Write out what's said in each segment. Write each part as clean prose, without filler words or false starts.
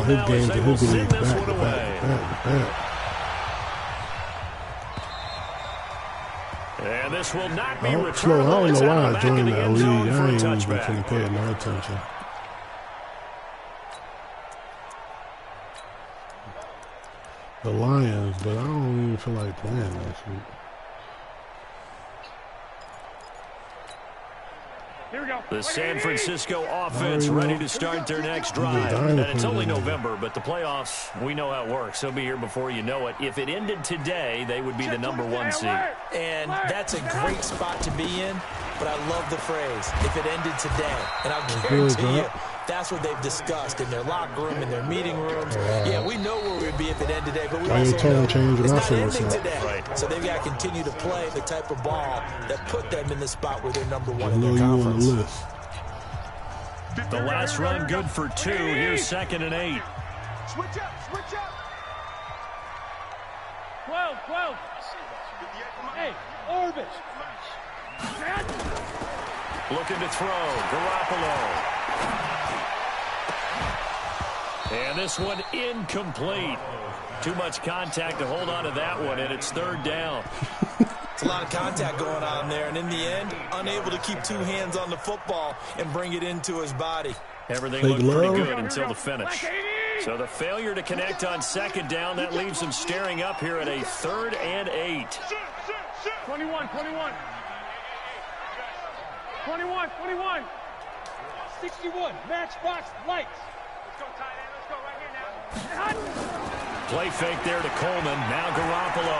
now as they will send this one away. And this will not be returnable. I don't know why I joined that league. I ain't even finna pay my attention. The Lions, but I don't even feel like playing next week. Here we go. The San Francisco offense ready to start their next drive. And it's only November, but the playoffs, we know how it works. They'll be here before you know it. If it ended today, they would be the #1 seed. And that's a great spot to be in, but I love the phrase, if it ended today. And I'll guarantee you, that's what they've discussed in their locker room, in their meeting rooms. Yeah, we know where we'd be if it ended today, but we also know it's not ending today. Right. So they've got to continue to play the type of ball that put them in the spot where they're #1 in their conference. The last run good for 2. Here's 2nd and 8. Switch up, switch up. 12. Hey, Orvis. Looking to throw. Garoppolo. And this one incomplete. Too much contact to hold on to that one, and it's 3rd down. It's a lot of contact going on there, and in the end, unable to keep 2 hands on the football and bring it into his body. Everything looked pretty good until the finish. So the failure to connect on 2nd down, that leaves them staring up here at a 3rd and 8. 21. 61, matchbox lights. Let's go, tight end. Let's go right here now. Play fake there to Coleman. Now Garoppolo.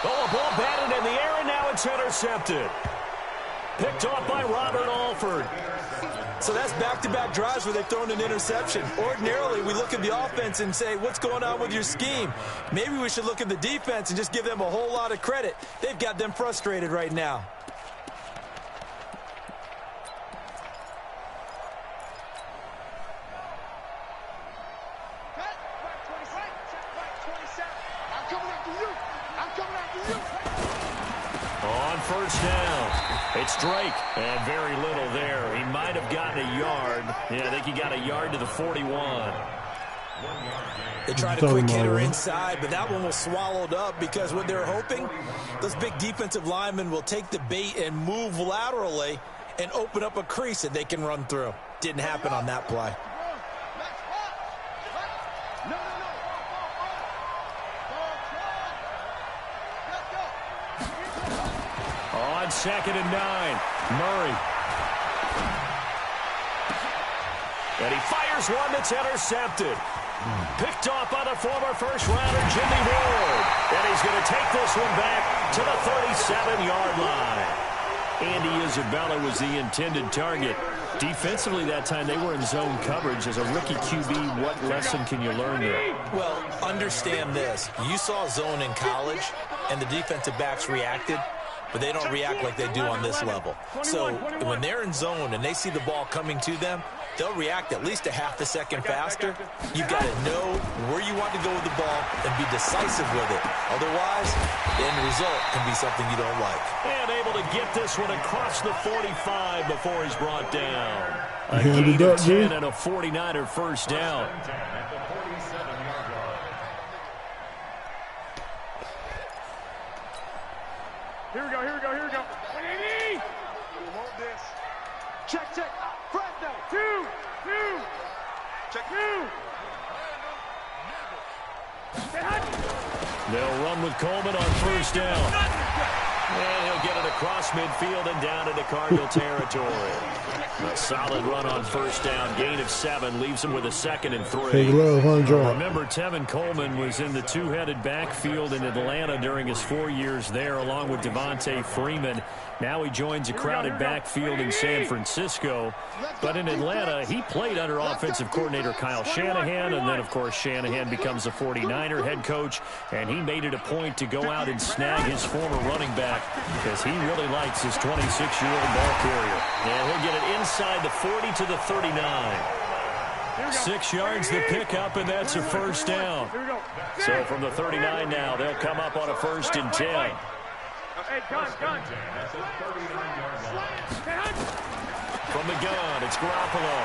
Oh, a ball batted in the air, and now it's intercepted. Picked off by Robert Alford. So that's back-to-back drives where they've thrown an interception. Ordinarily, we look at the offense and say, what's going on with your scheme? Maybe we should look at the defense and just give them a whole lot of credit. They've got them frustrated right now. On 1st down, it's Drake, and very little there. He might have gotten a yard. Yeah, I think he got a yard to the 41. They tried a quick hitter inside, but that one was swallowed up because what they're hoping, those big defensive linemen will take the bait and move laterally and open up a crease that they can run through. Didn't happen on that play. On 2nd and 9, Murray. And he fires one that's intercepted. Picked off by the former first-rounder Jimmy Ward. And he's going to take this one back to the 37-yard line. Andy Isabella was the intended target. Defensively that time, they were in zone coverage. As a rookie QB, what lesson can you learn there? Well, understand this. You saw zone in college, and the defensive backs reacted, but they don't react like they do on this level. So when they're in zone and they see the ball coming to them, they'll react at least a half a second faster. You've got to know where you want to go with the ball and be decisive with it. Otherwise, the end result can be something you don't like. And able to get this one across the 45 before he's brought down. A gain of 10 and a 49er first down. Here we go. 180. We want this. Check. Fresno. 2. Check. 2. They'll run with Coleman on 1st down. And he'll get it across midfield and down into Cardinal territory. A solid run on 1st down. Gain of 7 leaves him with a 2nd and 3. Remember, Tevin Coleman was in the two-headed backfield in Atlanta during his 4 years there, along with Devontae Freeman. Now he joins a crowded backfield in San Francisco. But in Atlanta, he played under offensive coordinator Kyle Shanahan, and then, of course, Shanahan becomes a 49er head coach, and he made it a point to go out and snag his former running back because he really likes his 26-year-old ball carrier. And he'll get it inside the 40 to the 39. 6 yards the pickup, and that's a first down. So from the 39 now, they'll come up on a 1st and 10. Hey, gun. From the gun, it's Garoppolo.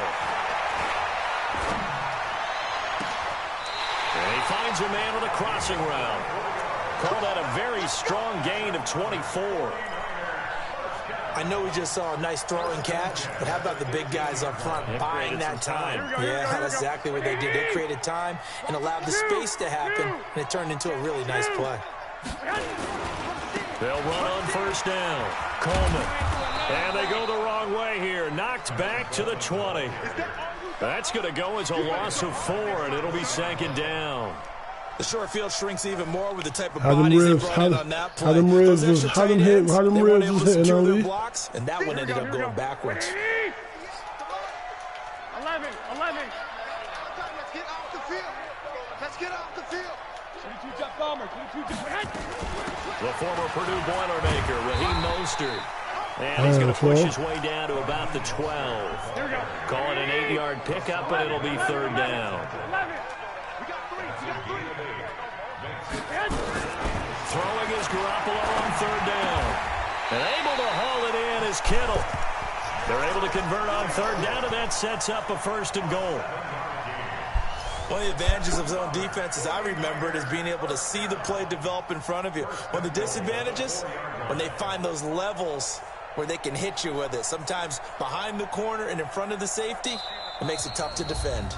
And he finds a man with a crossing route. Call that a very strong gain of 24. I know we just saw a nice throw and catch, but how about the big guys up front buying that time? Yeah, that's exactly what they did. They created time and allowed the space to happen, and it turned into a really nice play. They'll run on first down. Coleman. And they go the wrong way here. Knocked back to the 20. That's going to go as a loss of 4, and it'll be second down. The short field shrinks even more with the type of bodies they brought in on that play. How them ribs was hitting, Ali? Blocks, and that one ended up going backwards. 11. Let's get off the field. Let's get off the field. 22 jump bomber. 22 jump. The former Purdue Boilermaker, Raheem Mostert. And he's going to push his way down to about the 12. Call it an 8-yard pickup, but it'll be third down. 11. We got 3. Throwing is Garoppolo on third down. And able to haul it in is Kittle. They're able to convert on third down, and that sets up a first and goal. One of the advantages of zone defense, as I remember it, is being able to see the play develop in front of you. One of the disadvantages, when they find those levels where they can hit you with it, sometimes behind the corner and in front of the safety, it makes it tough to defend.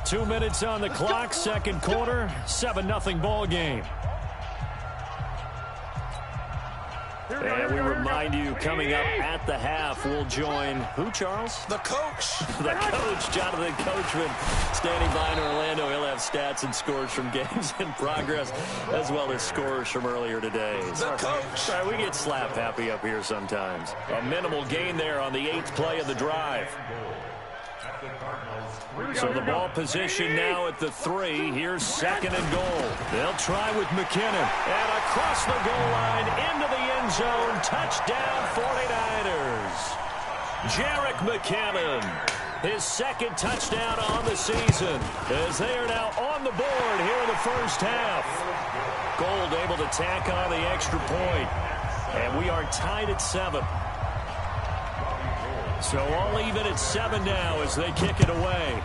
2 minutes on the clock, second quarter, 7-0 ball game. And we remind you, coming up at the half, we'll join who, Charles? The coach. The coach, Jonathan Coachman, standing by in Orlando. He'll have stats and scores from games in progress, as well as scores from earlier today. The coach. Sorry, we get slap happy up here sometimes. A minimal gain there on the 8th play of the drive. So the ball position now at the 3. Here's second and goal. They'll try with McKinnon. And across the goal line into the end zone. Touchdown 49ers. Jerick McKinnon. His second touchdown on the season. As they are now on the board here in the first half. Gold able to tack on the extra point. And we are tied at 7. So all even at 7 now as they kick it away.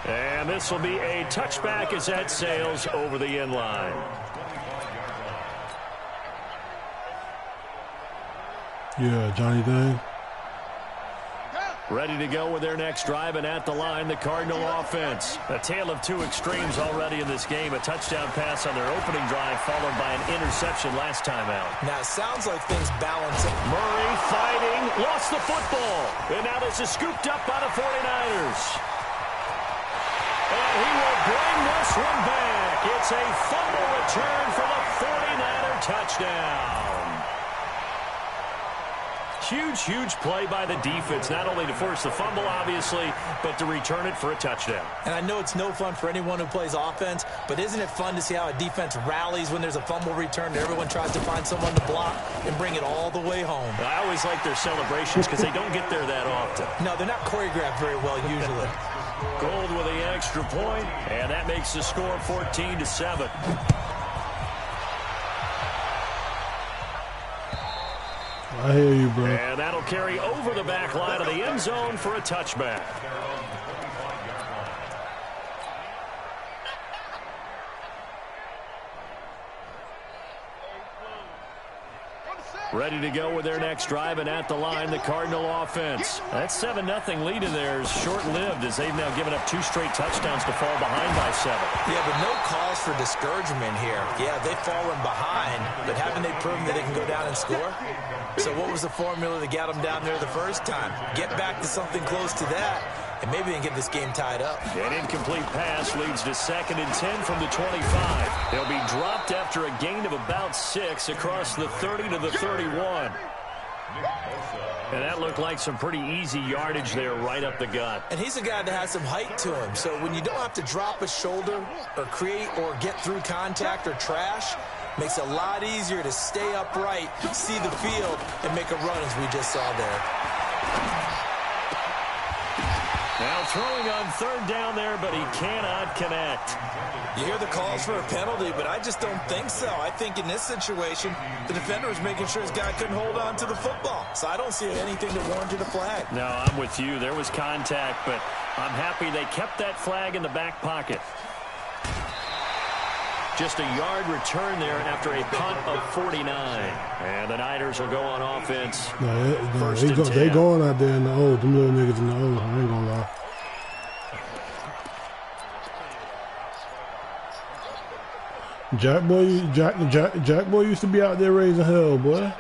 And this will be a touchback as that sails over the end line. Yeah, Johnny Dang. Ready to go with their next drive, and at the line, the Cardinal offense. A tale of two extremes already in this game. A touchdown pass on their opening drive, followed by an interception last time out. Now, it sounds like things balance. Murray fighting, lost the football. And now this is scooped up by the 49ers. And he will bring this one back. It's a fumble return for the 49er touchdown. Huge, huge play by the defense, not only to force the fumble, obviously, but to return it for a touchdown. And I know it's no fun for anyone who plays offense, but isn't it fun to see how a defense rallies when there's a fumble return and everyone tries to find someone to block and bring it all the way home? I always like their celebrations because they don't get there that often. No, they're not choreographed very well usually. Gold with the extra point, and that makes the score 14-7. I hear you, bro. And that'll carry over the back line of the end zone for a touchback. Ready to go with their next drive, and at the line, the Cardinal offense. That 7-0 lead in there is short-lived as they've now given up 2 straight touchdowns to fall behind by 7. Yeah, but no cause for discouragement here. Yeah, they've fallen behind, but haven't they proven that they can go down and score? So what was the formula that got them down there the first time? Get back to something close to that, and maybe they can get this game tied up. An incomplete pass leads to 2nd and 10 from the 25. They'll be dropped after a gain of about 6 across the 30 to the 31. And that looked like some pretty easy yardage there right up the gut. And he's a guy that has some height to him. So when you don't have to drop a shoulder or create or get through contact or trash, makes it a lot easier to stay upright, see the field, and make a run as we just saw there. Now throwing on third down there, but he cannot connect. You hear the calls for a penalty, but I just don't think so. I think in this situation, the defender was making sure his guy couldn't hold on to the football. So I don't see anything that warranted a flag. No, I'm with you. There was contact, but I'm happy they kept that flag in the back pocket. Just a yard return there after a punt of 49. And the Niners will go on offense. They going out there in the O. Them little niggas in the O. I ain't gonna lie. Jack Boy used to be out there raising hell, boy.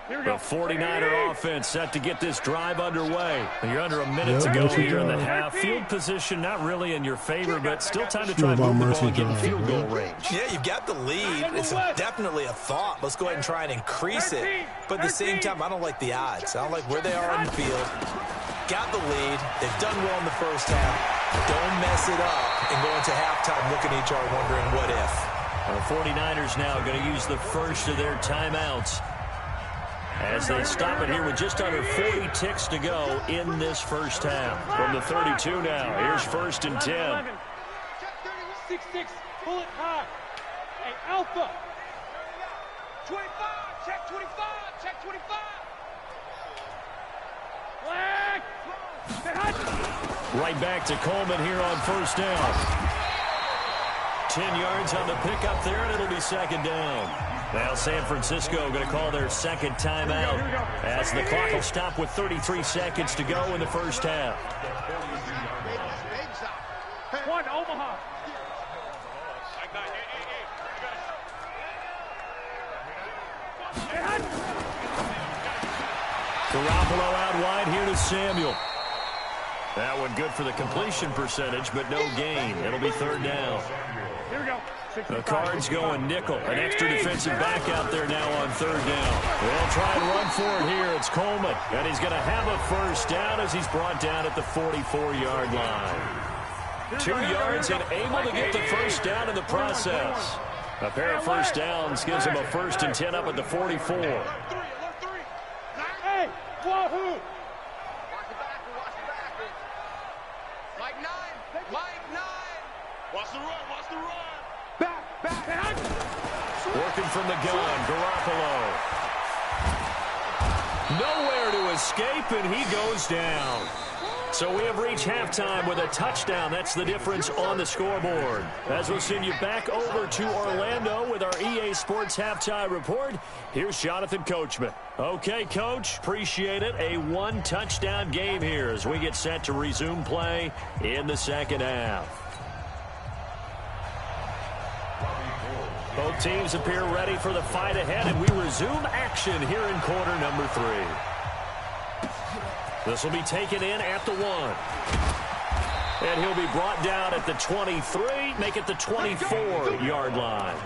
The 49er offense set to get this drive underway. You're under a minute to go here in the half. Field position not really in your favor, but still time to try and move the ball and get in field goal range. Yeah, you've got the lead. It's definitely a thought. Let's go ahead and try and increase it. But at the same time, I don't like the odds. I don't like where they are on the field. Got the lead. They've done well in the first half. Don't mess it up and go into halftime looking at each other wondering what if. The 49ers now going to use the first of their timeouts as they stop it here with just under 40 ticks to go in this first half. From the 32 now, here's 1st and 10. 6-6, pull it high. Hey, Alpha. 25, check 25, check 25. Flag. Right back to Coleman here on 1st down. 10 yards on the pickup there, and it'll be 2nd down. Now San Francisco going to call their second timeout as the clock will stop with 33 seconds to go in the first half. One, Omaha. Garoppolo out wide here to Samuel. That one good for the completion percentage, but no gain. It'll be 3rd down. Here we go. The Cards going nickel. An extra defensive back out there now on 3rd down. They'll try and run for it here. It's Coleman. And he's going to have a 1st down as he's brought down at the 44-yard line. 2 yards and able to get the 1st down in the process. A pair of 1st downs gives him a 1st and 10 up at the 44. Hey, wahoo! Watch the run, watch the run. Back. Working from the gun, Garoppolo. Nowhere to escape, and he goes down. So we have reached halftime with a touchdown. That's the difference on the scoreboard. As we'll send you back over to Orlando with our EA Sports Halftime Report, here's Jonathan Coachman. Okay, Coach, appreciate it. A 1-touchdown game here as we get set to resume play in the 2nd half. Both teams appear ready for the fight ahead, and we resume action here in quarter number 3. This will be taken in at the 1. And he'll be brought down at the 23, make it the 24-yard line.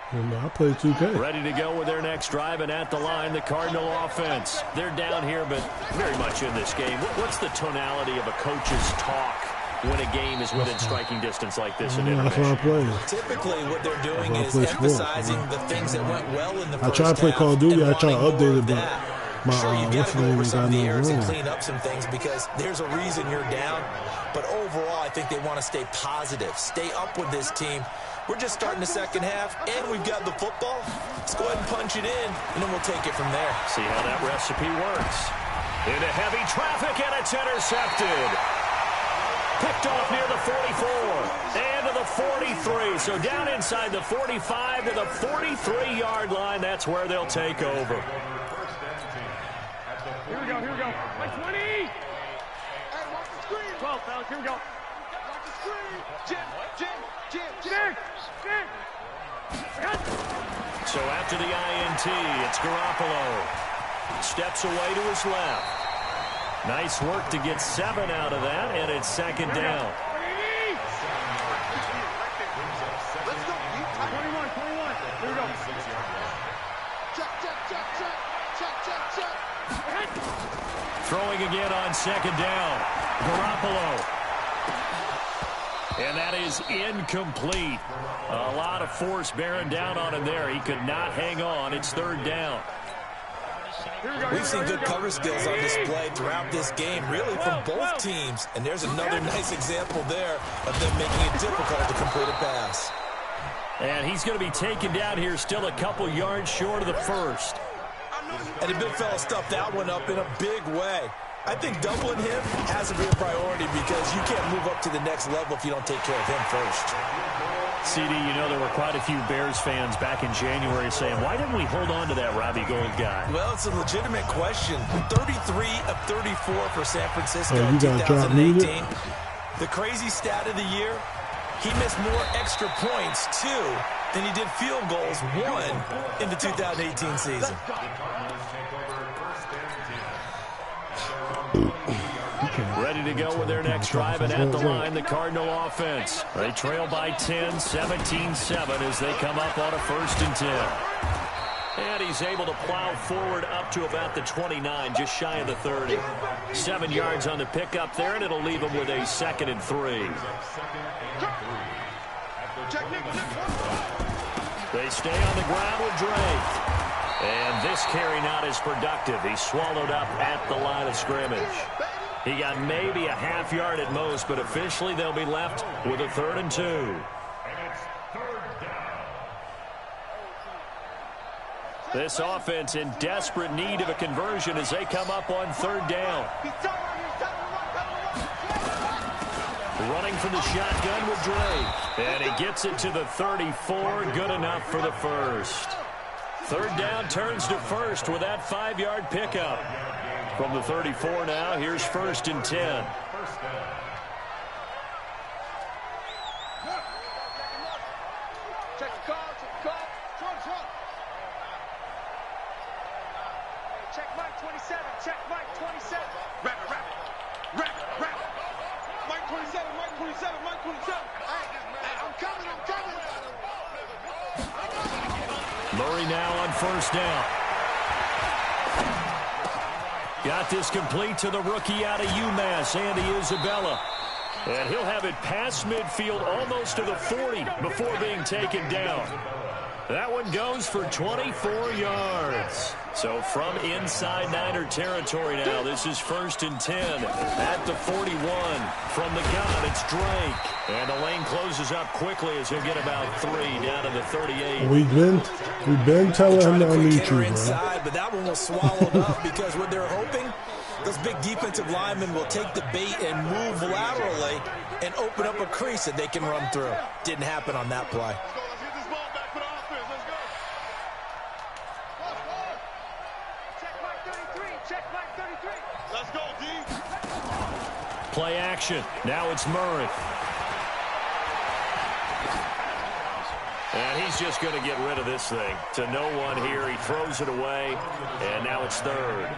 I play 2K. Ready to go with their next drive, and at the line, the Cardinal offense. They're down here, but very much in this game. What's the tonality of a coach's talk when a game is within striking distance like this in intermission? That's what I play. Typically, what they're doing is emphasizing the things that went well in the first half. I try to play Call of Duty. I try to update it, but sure, you've got to go over some of the errors and wrong. clean up some things because there's a reason you're down. But overall, I think they want to stay positive, stay up with this team. We're just starting the second half, and we've got the football. Let's go ahead and punch it in, and then we'll take it from there. See how that recipe works. Into heavy traffic, and it's intercepted. Picked off near the 44 and to the 43. So down inside the 45 to the 43-yard line. That's where they'll take over. Here we go. Like 20. Hey, watch the screen. 12, fellas. Here we go. Watch the screen. Jim. So after the INT, it's Garoppolo. Steps away to his left. Nice work to get 7 out of that, and it's 2nd down. 21. Here we go. Check. Throwing again on 2nd down. Garoppolo. And that is incomplete. A lot of force bearing down on him there. He could not hang on. It's third down. We've seen good cover skills on display throughout this game, really from both teams. And there's another nice example there of them making it difficult to complete a pass. And he's going to be taken down here, still a couple yards short of the first. And the big fella stuffed that one up in a big way. I think doubling him has to be a priority because you can't move up to the next level if you don't take care of him first. CD, you know there were quite a few Bears fans back in January saying, why didn't we hold on to that Robbie Gould guy? Well, it's a legitimate question. 33 of 34 for San Francisco in you 2018. The crazy stat of the year, he missed more extra points, too, than he did field goals, one in the 2018 season. Ready to go with their next drive, and at the line, the Cardinal offense. They trail by 10, 17-7 as they come up on a 1st and 10. And he's able to plow forward up to about the 29, just shy of the 30. 7 yards on the pickup there, and it'll leave him with a 2nd and 3. They stay on the ground with Drake. And this carry not as productive. He's swallowed up at the line of scrimmage. He got maybe a half yard at most, but officially they'll be left with a 3rd and 2. This offense in desperate need of a conversion as they come up on 3rd down. Running from the shotgun with Drake. And he gets it to the 34. Good enough for the first. 3rd down turns to 1st with that 5-yard pickup. From the 34 now, here's 1st and 10. Check the call, check Mike 27, check Mike 27. Wrap it. Mike 27, Mike 27, Mike 27. Hey, I'm coming. Murray now on 1st down. Got this complete to the rookie out of UMass, Andy Isabella. And he'll have it past midfield almost to the 40 before being taken down. That one goes for 24 yards. So from inside Niner territory now, this is 1st and 10 at the 41. From the gun, it's Drake. And the lane closes up quickly as he'll get about 3 down to the 38. We've been telling him to unmute you, inside, but that one was swallowed up because what they're hoping, those big defensive linemen will take the bait and move laterally and open up a crease that they can run through. Didn't happen on that play. Play action. Now it's Murray. And he's just going to get rid of this thing. To no one here. He throws it away. And now it's 3rd.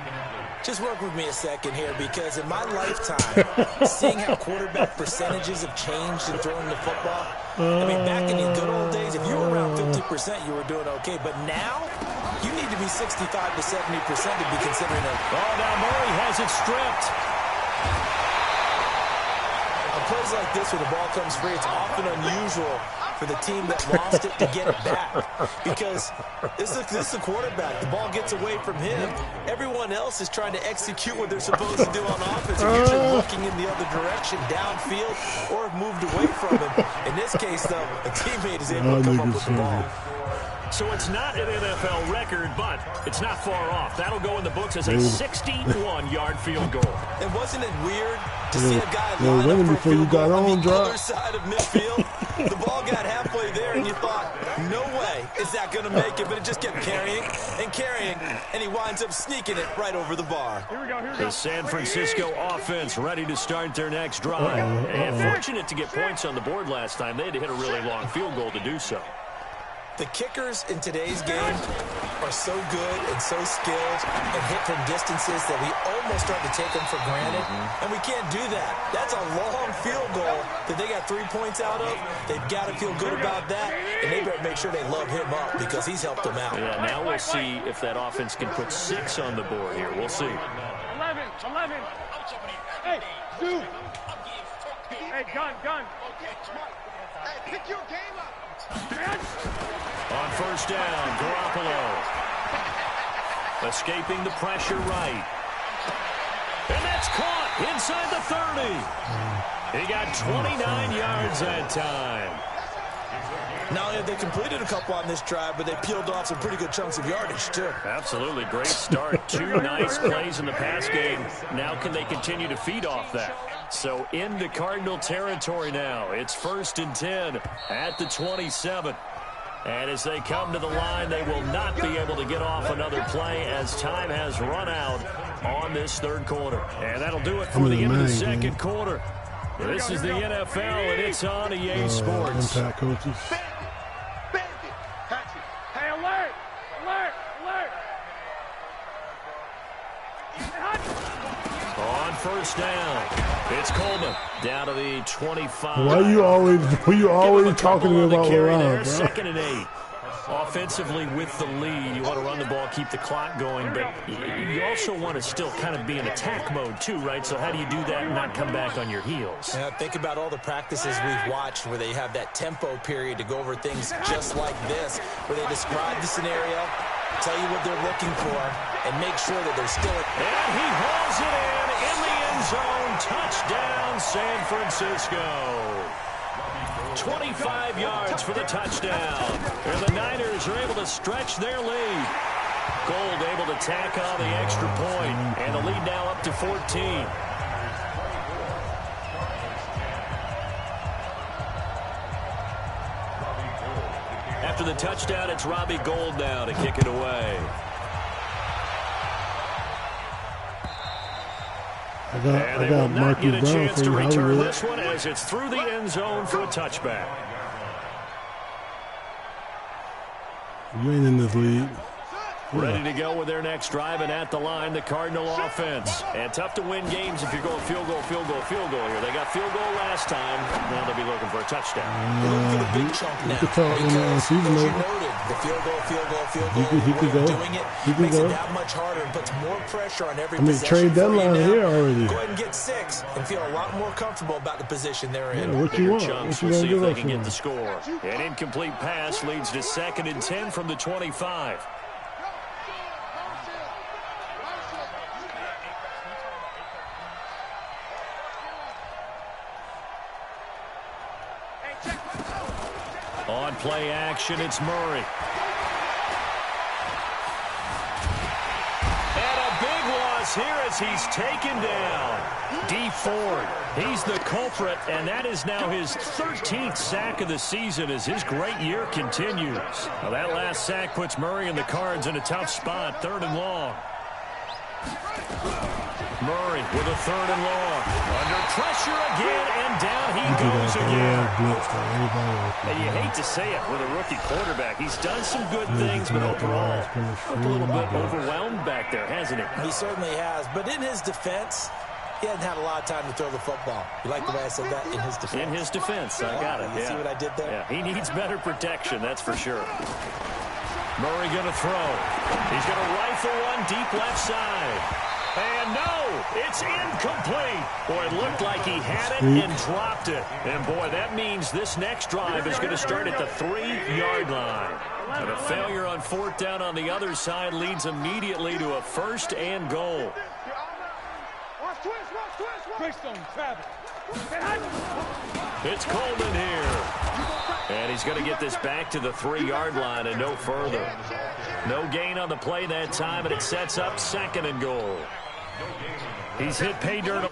Just work with me a second here because in my lifetime, seeing how quarterback percentages have changed in throwing the football, I mean, back in the good old days, if you were around 50%, you were doing okay. But now, you need to be 65 to 70% to be considering it. Oh, now Murray has it stripped. On plays like this where the ball comes free, it's often unusual for the team that lost it to get it back. Because this is the quarterback. The ball gets away from him. Everyone else is trying to execute what they're supposed to do on offense. They're usually looking in the other direction, downfield, or have moved away from him. In this case, though, a teammate is able to come up with the ball. So it's not an NFL record, but it's not far off. That'll go in the books as a 61-yard field goal. And wasn't it weird to see a guy line up for a field goal on the other side of midfield? The ball got halfway there, and you thought, no way is that going to make it. But it just kept carrying, and he winds up sneaking it right over the bar. Here we go. The San Francisco offense ready to start their next drive. And fortunate to get points on the board last time. They had to hit a really long field goal to do so. The kickers in today's game are so good and so skilled and hit from distances that we almost start to take them for granted. And we can't do that. That's a long field goal that they got 3 points out of. They've got to feel good about that, and they better make sure they love him up because he's helped them out. Yeah, now we'll see if that offense can put 6 on the board here. We'll see. 11. Hey, dude. Hey, Hey, gun. Okay, smart. Hey, pick your game up. On first down, Garoppolo. Escaping the pressure right. And that's caught inside the 30. He got 29 yards that time. Not only have they completed a couple on this drive, but they peeled off some pretty good chunks of yardage, too. Absolutely. Great start. 2 nice plays in the pass game. Now can they continue to feed off that? So into Cardinal territory now. It's 1st and 10 at the 27. And as they come to the line, they will not be able to get off another play as time has run out on this 3rd quarter. And that'll do it for the end of the 2nd quarter. This is the NFL, and it's on EA Sports. Impact coaches. Hey, alert! On first down, it's Coleman down to the 25. Why are you always talking to me about LeBron, bro? 2nd and 8. Offensively with the lead, you want to run the ball, keep the clock going, but you also want to still kind of be in attack mode too, right? So how do you do that and not come back on your heels? Yeah, think about all the practices we've watched where they have that tempo period to go over things just like this, where they describe the scenario, tell you what they're looking for, and make sure that they're still... And he hauls it in the end zone. Touchdown, San Francisco. 25 yards for the touchdown. And the Niners are able to stretch their lead. Gold able to tack on the extra point, and the lead now up to 14. After the touchdown, it's Robbie Gould now to kick it away. I got Marquis Get a Brown chance for to you, return Hollywood. this one as it's through the end zone for a touchback. You ain't in this league. Ready to go with their next drive, and at the line, the Cardinal offense. And tough to win games if you're going field goal here. They got field goal last time. Now they'll be looking for a touchdown. They're looking for the big chunk now. You could talk in the season As you over. noted, the field goal. He could go. Doing it He could makes go. it that much harder and puts more pressure on every I mean, possession trade for you deadline now. here already. Go ahead and get 6 and feel a lot more comfortable about the position they're in. Yeah, what you Bigger want? chunks. What you We'll gonna see if give they us can get the for? score. An incomplete pass leads to 2nd and 10 from the 25. On play action, it's Murray. And a big loss here as he's taken down. D. Ford, he's the culprit, and that is now his 13th sack of the season as his great year continues. Now that last sack puts Murray and the Cards in a tough spot, 3rd and long. Murray with a 3rd and long. Under pressure again, and down he goes again. And you hate to say it with a rookie quarterback. He's done some good things, but overall, looked a little bit overwhelmed back there, hasn't he? He certainly has, but in his defense, he hasn't had a lot of time to throw the football. You like the way I said that? In his defense. In his defense, I got it. You see what I did there? Yeah, he needs better protection, that's for sure. Murray going to throw. He's going to rifle one deep left side. And no, it's incomplete. Boy, it looked like he had it and dropped it. And boy, that means this next drive is going to start at the 3-yard line. And a failure on 4th down on the other side leads immediately to a 1st and goal. It's Coleman here. And he's going to get this back to the 3-yard line and no further. No gain on the play that time, and it sets up 2nd and goal. He's hit pay dirt.